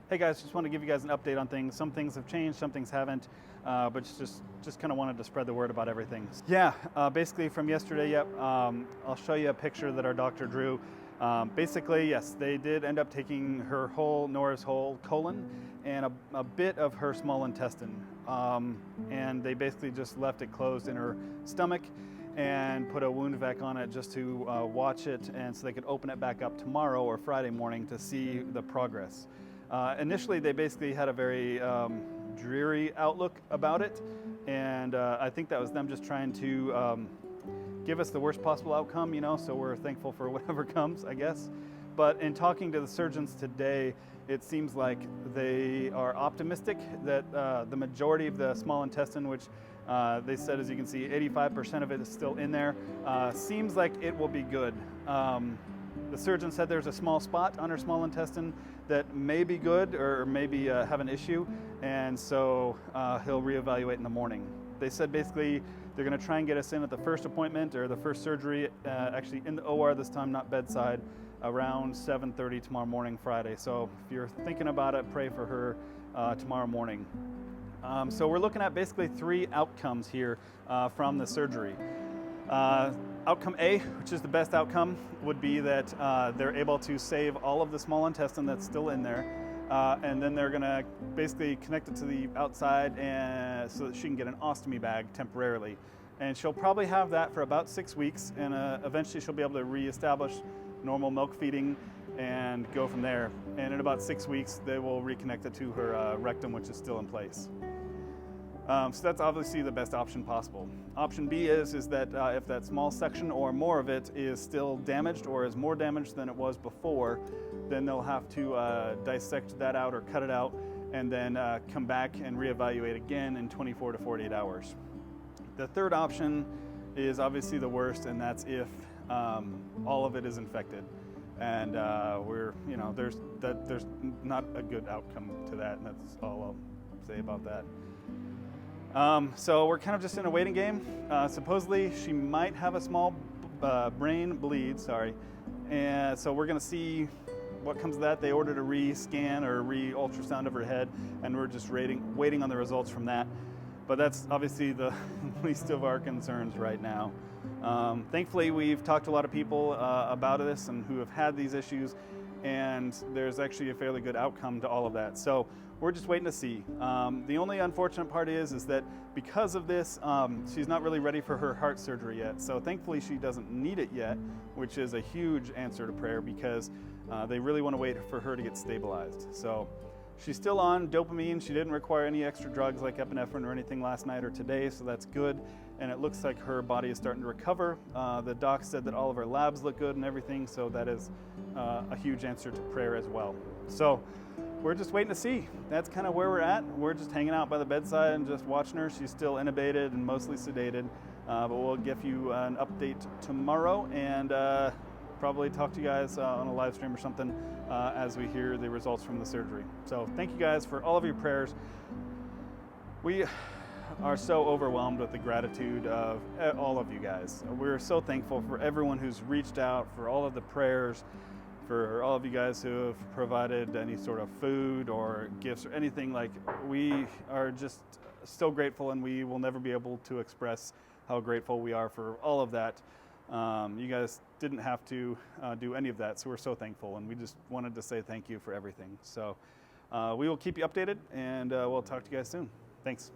Hey guys, just want to give you guys an update on things. Some things have changed, some things haven't, but just kind of wanted to spread the word about everything. Yeah, basically from yesterday, yep, I'll show you a picture that our doctor drew. Basically, yes, they did end up taking her whole, Nora's whole colon and a bit of her small intestine. And they basically just left it closed in her stomach and put a wound vac on it just to watch it, and so they could open it back up tomorrow or Friday morning to see the progress. Initially, they basically had a very dreary outlook about it, and I think that was them just trying to give us the worst possible outcome, you know, so we're thankful for whatever comes, I guess. But in talking to the surgeons today, it seems like they are optimistic that the majority of the small intestine, which they said, as you can see, 85% of it is still in there, seems like it will be good. The surgeon said there's a small spot on her small intestine that may be good or maybe have an issue, and so he'll reevaluate in the morning. They said basically they're going to try and get us in at the first appointment or the first surgery, actually in the OR this time, not bedside, around 7:30 tomorrow morning, Friday. So if you're thinking about it, pray for her tomorrow morning. So we're looking at basically 3 outcomes here from the surgery. Outcome A, which is the best outcome, would be that they're able to save all of the small intestine that's still in there, and then they're going to basically connect it to the outside and so that she can get an ostomy bag temporarily. And she'll probably have that for about 6 weeks, and eventually she'll be able to reestablish normal milk feeding and go from there. And in about 6 weeks, they will reconnect it to her rectum, which is still in place. So that's obviously the best option possible. Option B is that if that small section or more of it is still damaged or is more damaged than it was before, then they'll have to dissect that out or cut it out and then come back and reevaluate again in 24 to 48 hours. The third option is obviously the worst, and that's if all of it is infected. And there's not a good outcome to that, and that's all I'll say about that. So we're kind of just in a waiting game. Supposedly she might have a small brain bleed, and so we're going to see what comes of that. They ordered a re-scan or re-ultrasound of her head, and we're just waiting on the results from that. But that's obviously the least of our concerns right now. Thankfully, we've talked to a lot of people about this and who have had these issues, and there's actually a fairly good outcome to all of that. So we're just waiting to see. The only unfortunate part is that because of this, she's not really ready for her heart surgery yet. So thankfully she doesn't need it yet, which is a huge answer to prayer, because they really want to wait for her to get stabilized. So she's still on dopamine. She didn't require any extra drugs like epinephrine or anything last night or today, so that's good. And it looks like her body is starting to recover. The doc said that all of her labs look good and everything, so that is a huge answer to prayer as well. So we're just waiting to see. That's kind of where we're at. We're just hanging out by the bedside and just watching her. She's still intubated and mostly sedated, but we'll give you an update tomorrow and probably talk to you guys on a live stream or something as we hear the results from the surgery. So thank you guys for all of your prayers. We are so overwhelmed with the gratitude of all of you guys. We're so thankful for everyone who's reached out, for all of the prayers, for all of you guys who have provided any sort of food or gifts or anything. Like, we are just so grateful, and we will never be able to express how grateful we are for all of that. You guys didn't have to do any of that, so we're so thankful, and we just wanted to say thank you for everything. So we will keep you updated, and we'll talk to you guys soon. Thanks.